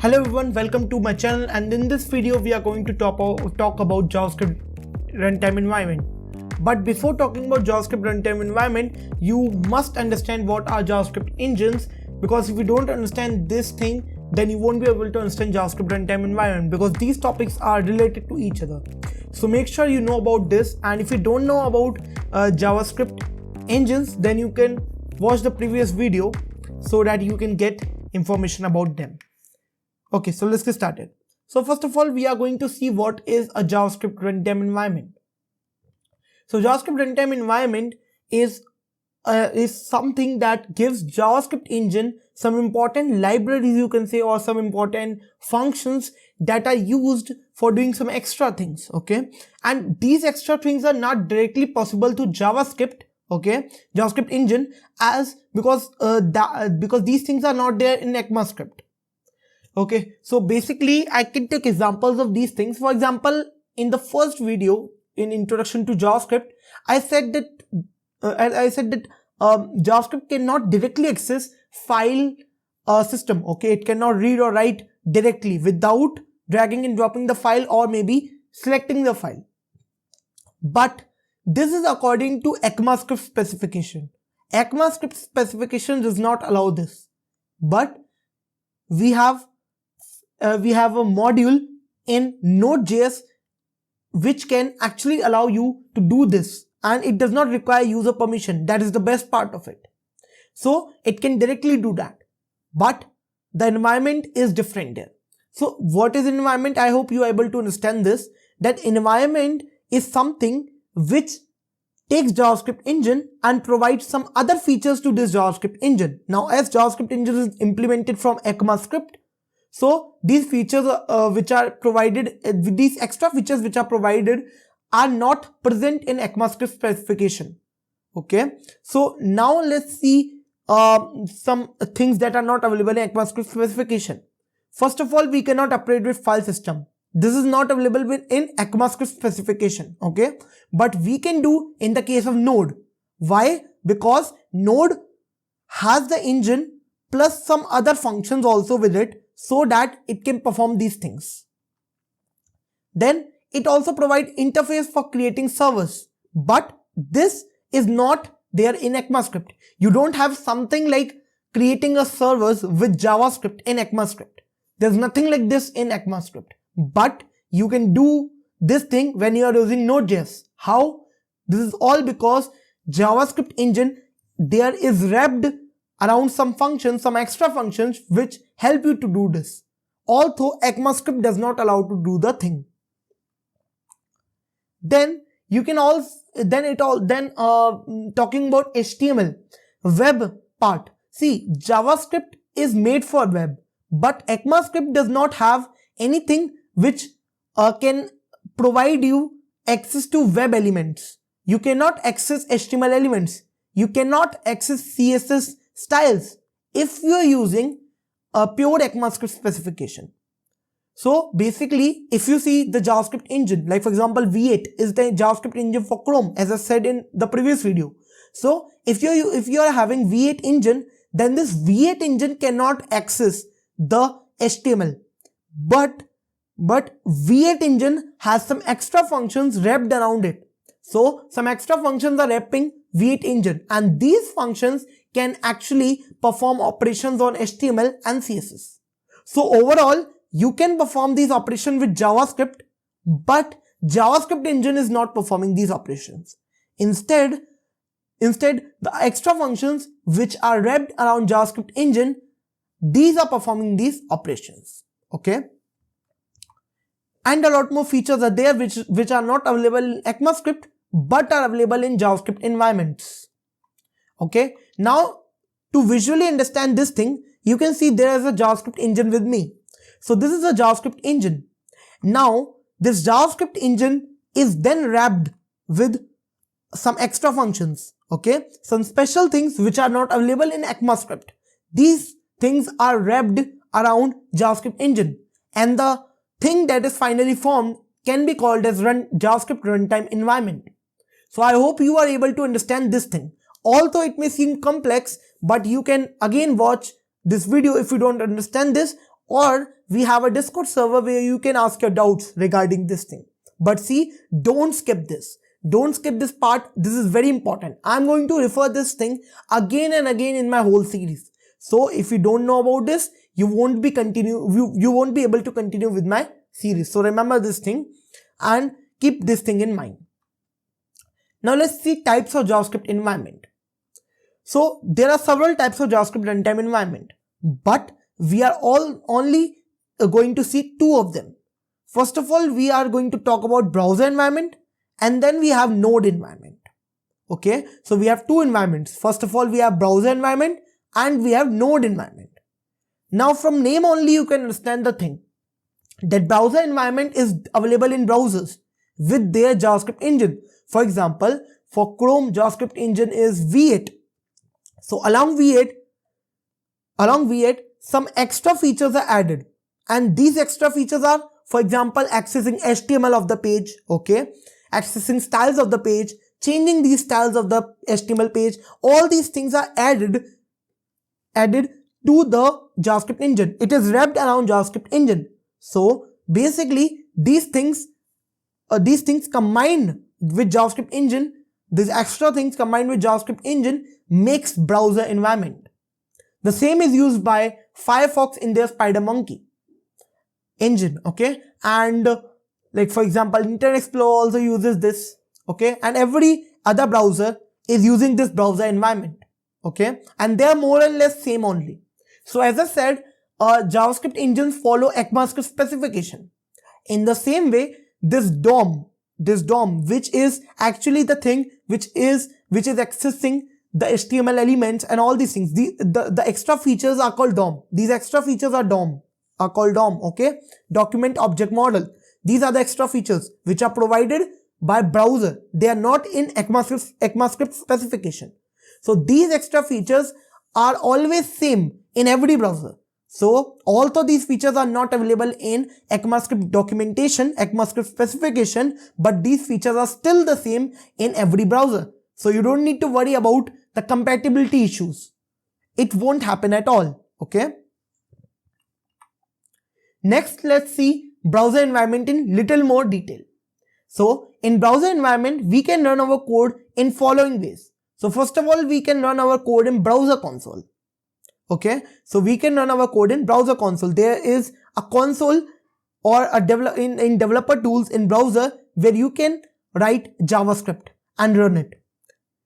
Hello everyone, welcome to my channel, and in this video we are going to talk about JavaScript Runtime Environment. But before talking about JavaScript Runtime Environment, you must understand what are JavaScript engines, because if you don't understand this thing, then you won't be able to understand JavaScript Runtime Environment, because these topics are related to each other. So make sure you know about this, and if you don't know about JavaScript engines, then you can watch the previous video so that you can get information about them. Okay, so let's get started. So first of all, we are going to see what is a JavaScript runtime environment. So JavaScript runtime environment is something that gives JavaScript engine some important libraries, you can say, or some important functions that are used for doing some extra things. Okay, and these extra things are not directly possible to JavaScript. Okay, JavaScript engine, because these things are not there in ECMAScript. Okay, so basically I can take examples of these things. For example, in the first video in introduction to JavaScript, I said that JavaScript cannot directly access file system. Okay, it cannot read or write directly without dragging and dropping the file or maybe selecting the file. But this is according to ECMAScript specification. ECMAScript specification does not allow this, but we have a module in Node.js which can actually allow you to do this, and it does not require user permission. That is the best part of it. So it can directly do that, but the environment is different there. So what is environment? I hope you are able to understand this, that environment is something which takes JavaScript engine and provides some other features to this JavaScript engine. Now, as JavaScript engine is implemented from ECMAScript, so these features which are provided, these extra features which are provided are not present in ECMAScript specification. Okay, so now let's see some things that are not available in ECMAScript specification. First of all, we cannot operate with file system. This is not available in ECMAScript specification. Okay, but we can do in the case of Node. Why? Because Node has the engine plus some other functions also with it, so that it can perform these things. Then it also provides interface for creating servers, but this is not there in ECMAScript. You don't have something like creating a servers with JavaScript in ECMAScript. There's nothing like this in ECMAScript, but you can do this thing when you are using Node.js. How? This is all because JavaScript engine there is wrapped around some functions, some extra functions which help you to do this. Although ECMAScript does not allow to do the thing. Then you can also talking about HTML web part. See, JavaScript is made for web, but ECMAScript does not have anything which can provide you access to web elements. You cannot access HTML elements. You cannot access CSS styles if you are using a pure ECMAScript specification. So basically, if you see the JavaScript engine, like for example V8 is the JavaScript engine for Chrome, as I said in the previous video. So if you are having V8 engine, then this V8 engine cannot access the HTML, but V8 engine has some extra functions wrapped around it. So some extra functions are wrapping V8 engine, and these functions can actually perform operations on HTML and CSS. So overall, you can perform these operations with JavaScript, but JavaScript engine is not performing these operations. Instead, the extra functions which are wrapped around JavaScript engine, these are performing these operations. Okay, and a lot more features are there which are not available in ECMAScript but are available in JavaScript environments. Okay, now to visually understand this thing, you can see there is a JavaScript engine with me. So this is a JavaScript engine. Now this JavaScript engine is then wrapped with some extra functions. Okay, some special things which are not available in ECMAScript. These things are wrapped around JavaScript engine, and the thing that is finally formed can be called as JavaScript runtime environment. So I hope you are able to understand this thing. Although it may seem complex, but you can again watch this video if you don't understand this, or we have a Discord server where you can ask your doubts regarding this thing. But see, don't skip this. Don't skip this part. This is very important. I'm going to refer this thing again and again in my whole series. So if you don't know about this, you won't be able to continue with my series. So remember this thing and keep this thing in mind. Now let's see types of JavaScript environment. So there are several types of JavaScript runtime environment, but we are only going to see two of them. First of all, we are going to talk about browser environment, and then we have node environment. Okay, so we have two environments. First of all, we have browser environment and we have node environment. Now from name only you can understand the thing that browser environment is available in browsers with their JavaScript engine. For example, for Chrome, JavaScript engine is V8. So along V8, some extra features are added, and these extra features are, for example, accessing HTML of the page, okay, accessing styles of the page, changing these styles of the HTML page. All these things are added to the JavaScript engine. It is wrapped around JavaScript engine. So basically these things combined with JavaScript engine, these extra things combined with JavaScript engine makes browser environment. The same is used by Firefox in their SpiderMonkey engine, okay, and like for example Internet Explorer also uses this, okay, and every other browser is using this browser environment, okay, and they are more or less same only. So as I said, JavaScript engines follow ECMAScript specification. In the same way, this DOM, which is actually the thing which is accessing the HTML elements and all these things, the extra features are called DOM. These extra features are called DOM, okay, document object model. These are the extra features which are provided by browser. They are not in ECMAScript specification. So these extra features are always same in every browser. So although these features are not available in ECMAScript documentation, ECMAScript specification, but these features are still the same in every browser. So you don't need to worry about the compatibility issues. It won't happen at all, okay? Next, let's see browser environment in little more detail. So in browser environment, we can run our code in following ways. So first of all, we can run our code in browser console. Okay, so we can run our code in browser console. There is a console or a in developer tools in browser where you can write JavaScript and run it.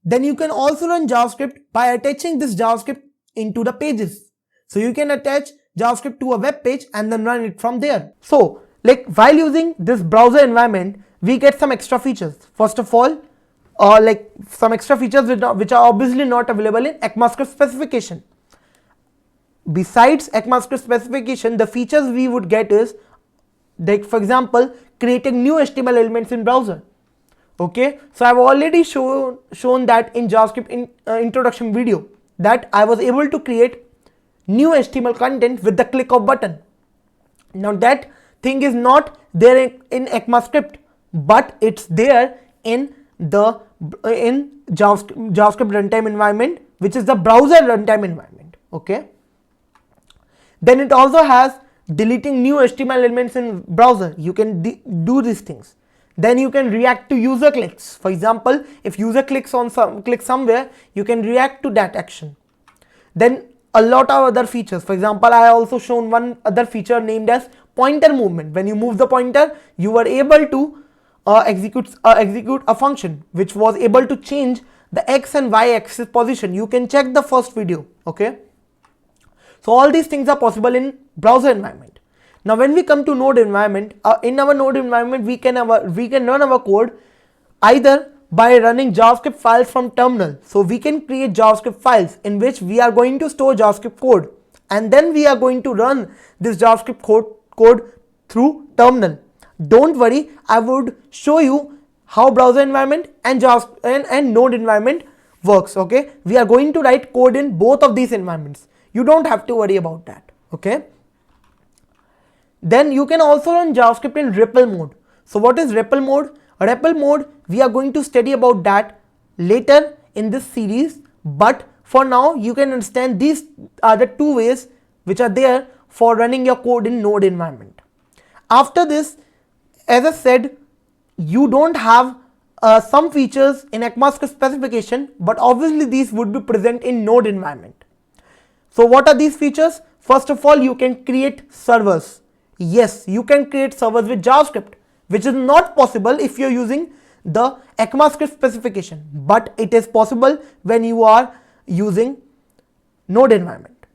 Then you can also run JavaScript by attaching this JavaScript into the pages. So you can attach JavaScript to a web page and then run it from there. So like while using this browser environment, we get some extra features. First of all, like some extra features which are obviously not available in ECMAScript specification. Besides ECMAScript specification, the features we would get is, like for example, creating new HTML elements in browser. Okay, so I've already shown that in JavaScript introduction video that I was able to create new HTML content with the click of button. Now that thing is not there in ECMAScript, but it's there in JavaScript runtime environment, which is the browser runtime environment. Okay. Then it also has deleting new HTML elements in browser. You can do these things. Then you can react to user clicks. For example, if user clicks somewhere, you can react to that action. Then a lot of other features. For example, I also shown one other feature named as pointer movement. When you move the pointer, you were able to execute a function which was able to change the x and y axis position. You can check the first video. Okay. So all these things are possible in browser environment. Now when we come to node environment, in our node environment we can run our code either by running JavaScript files from terminal. So we can create JavaScript files in which we are going to store JavaScript code, and then we are going to run this JavaScript code through terminal. Don't worry, I would show you how browser environment and node environment works. Okay, we are going to write code in both of these environments. You don't have to worry about that. Okay. Then you can also run JavaScript in REPL mode. So what is REPL mode? REPL mode, we are going to study about that later in this series. But for now, you can understand these are the two ways which are there for running your code in Node environment. After this, as I said, you don't have some features in ECMAScript specification, but obviously these would be present in Node environment. So what are these features? First of all, you can create servers. Yes, you can create servers with JavaScript, which is not possible if you're using the ECMAScript specification, but it is possible when you are using Node environment.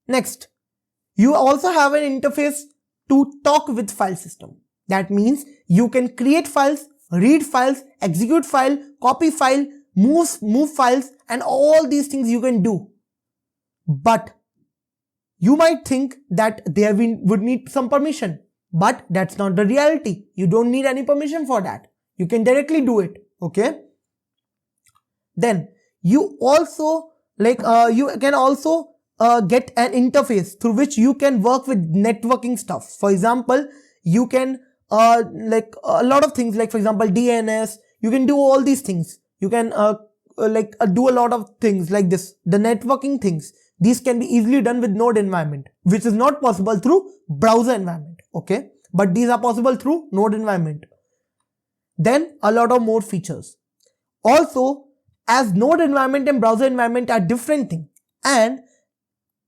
Next, you also have an interface to talk with file system. That means you can create files, read files, execute file, copy file, move files, and all these things you can do. But you might think that there would need some permission, but that's not the reality. You don't need any permission for that. You can directly do it. Okay. Then you also you can also get an interface through which you can work with networking stuff. For example, you can like a lot of things, like for example DNS. You can do all these things. You can do a lot of things like this, the networking things. These can be easily done with Node environment, which is not possible through browser environment. Okay, but these are possible through Node environment. Then a lot of more features. Also, as Node environment and browser environment are different things, and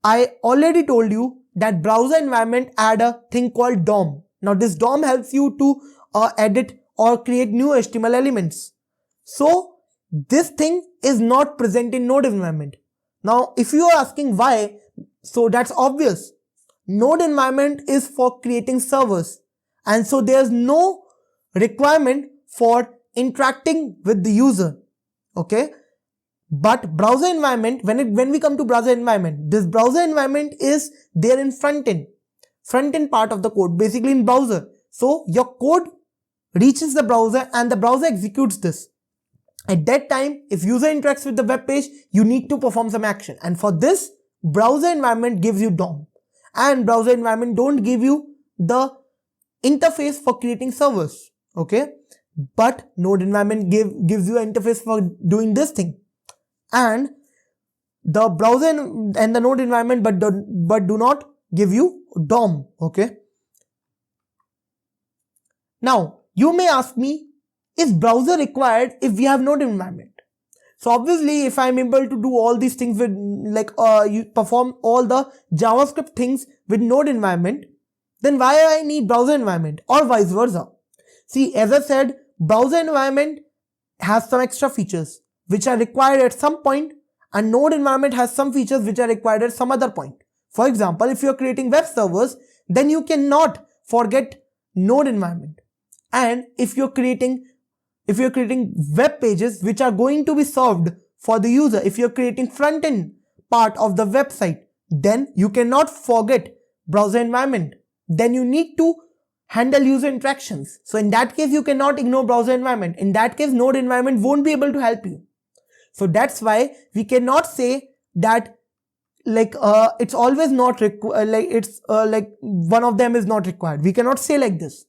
I already told you that browser environment add a thing called DOM. Now this DOM helps you to edit or create new HTML elements. So this thing is not present in Node environment. Now if you are asking why, so that's obvious. Node environment is for creating servers, and so there's no requirement for interacting with the user. Okay, but browser environment, when we come to browser environment, this browser environment is there in front end part of the code, basically in browser. So your code reaches the browser and the browser executes this. At that time, if user interacts with the web page, you need to perform some action, and for this, browser environment gives you DOM, and browser environment don't give you the interface for creating servers. Okay, but Node environment gives you an interface for doing this thing, and the browser and the Node environment but do not give you DOM. Okay, now you may ask me, is browser required if we have Node environment? So obviously, if I'm able to do all these things with you perform all the JavaScript things with Node environment, then why I need browser environment, or vice versa? See, as I said, browser environment has some extra features which are required at some point, and Node environment has some features which are required at some other point. For example, if you're creating web servers, then you cannot forget Node environment. And if you're creating web pages which are going to be served for the user, if you're creating front end part of the website, then you cannot forget browser environment. Then you need to handle user interactions. So in that case, you cannot ignore browser environment. In that case, Node environment won't be able to help you. So that's why we cannot say that it's always not required, one of them is not required. We cannot say like this.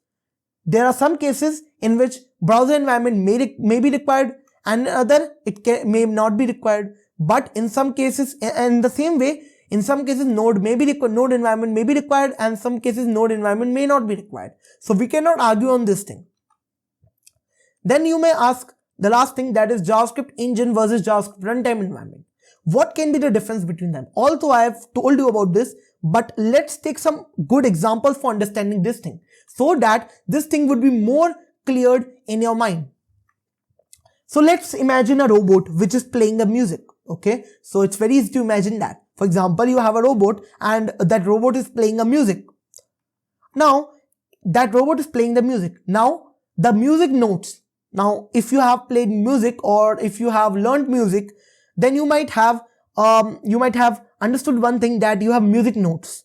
There are some cases in which browser environment may be required, and other may not be required. But in some cases, in the same way, in some cases Node environment may be required, and some cases Node environment may not be required. So we cannot argue on this thing. Then you may ask the last thing, that is JavaScript engine versus JavaScript runtime environment. What can be the difference between them? Although I have told you about this, but let's take some good examples for understanding this thing, so that this thing would be more cleared in your mind. So let's imagine a robot which is playing the music. Okay, so it's very easy to imagine that. For example, you have a robot and that robot is playing a music. Now that robot is playing the music. Now the music notes. Now if you have played music, or if you have learned music, then you might have understood one thing, that you have music notes.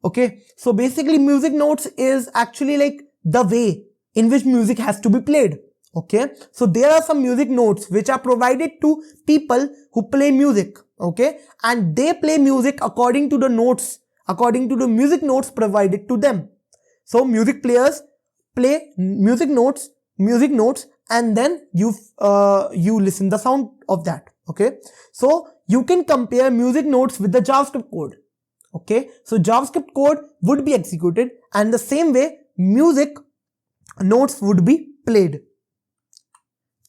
Okay, so basically music notes is actually like the way in which music has to be played. Okay, so there are some music notes which are provided to people who play music. Okay, and they play music according to the notes, according to the music notes provided to them. So music players play music notes, and then you listen the sound of that. Okay, so you can compare music notes with the JavaScript code. Okay, so JavaScript code would be executed, and the same way music notes would be played.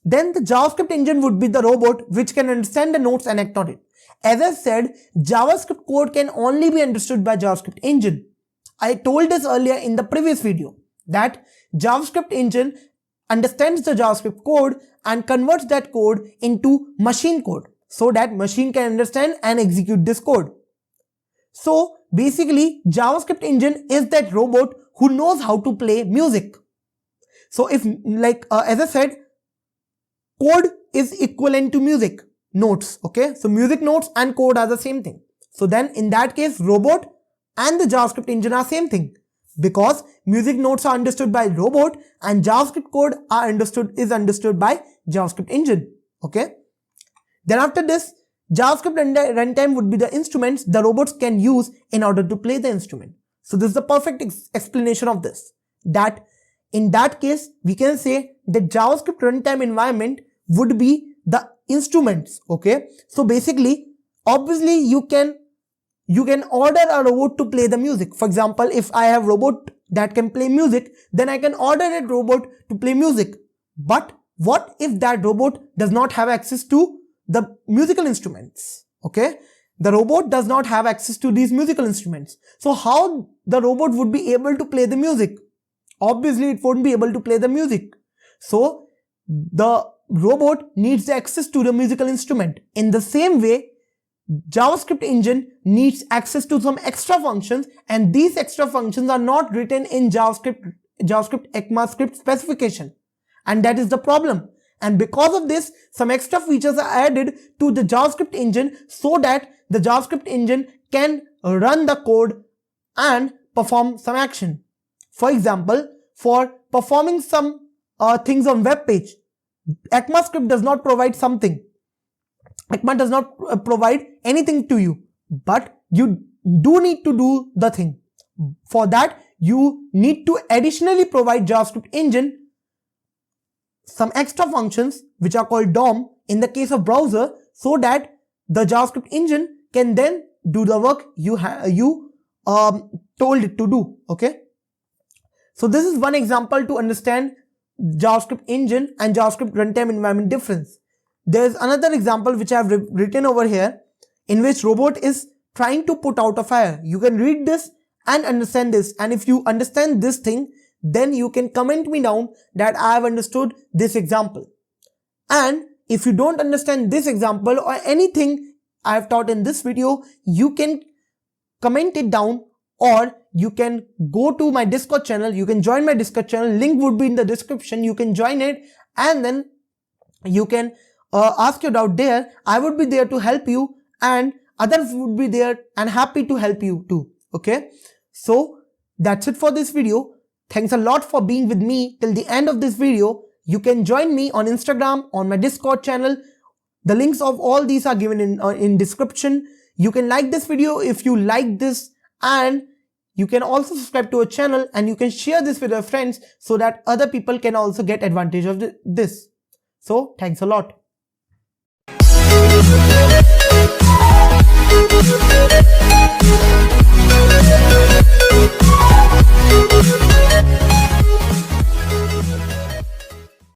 Then the JavaScript engine would be the robot which can understand the notes and act on it. As I said, JavaScript code can only be understood by JavaScript engine. I told this earlier in the previous video that JavaScript engine understands the JavaScript code and converts that code into machine code so that machine can understand and execute this code. So basically JavaScript engine is that robot who knows how to play music. So if as I said, code is equivalent to music notes. Okay, so music notes and code are the same thing. So then in that case, robot and the JavaScript engine are same thing, because music notes are understood by robot and JavaScript code is understood by JavaScript engine. Okay. Then after this, JavaScript runtime would be the instruments the robots can use in order to play the instrument. So this is the perfect explanation of this. That in that case, we can say that JavaScript runtime environment would be the instruments. Okay. So basically, obviously you can order a robot to play the music. For example, if I have robot that can play music, then I can order a robot to play music. But what if that robot does not have access to the musical instruments? Okay, the robot does not have access to these musical instruments. So how the robot would be able to play the music? Obviously, it won't be able to play the music. So the robot needs the access to the musical instrument. In the same way, JavaScript engine needs access to some extra functions, and these extra functions are not written in JavaScript ECMAScript specification, and that is the problem. And because of this, some extra features are added to the JavaScript engine so that the JavaScript engine can run the code and perform some action. For example, for performing some things on web page, ECMAScript does not provide something. ECMA does not provide anything to you, but you do need to do the thing. For that, you need to additionally provide JavaScript engine some extra functions which are called DOM in the case of browser, so that the JavaScript engine can then do the work you told it to do. Okay. So this is one example to understand JavaScript engine and JavaScript runtime environment difference. There is another example which I have written over here, in which robot is trying to put out a fire. You can read this and understand this, and if you understand this thing, then you can comment me down that I have understood this example. And if you don't understand this example or anything I have taught in this video, you can comment it down, or you can go to my Discord channel. You can join my Discord channel. Link would be in the description. You can join it, and then you can ask your doubt there. I would be there to help you, and others would be there and happy to help you too. Okay. So that's it for this video. Thanks a lot for being with me till the end of this video. You can join me on Instagram, on my Discord channel. The links of all these are given in description. You can like this video if you like this, and you can also subscribe to our channel, and you can share this with your friends so that other people can also get advantage of this. So thanks a lot. We'll be right back.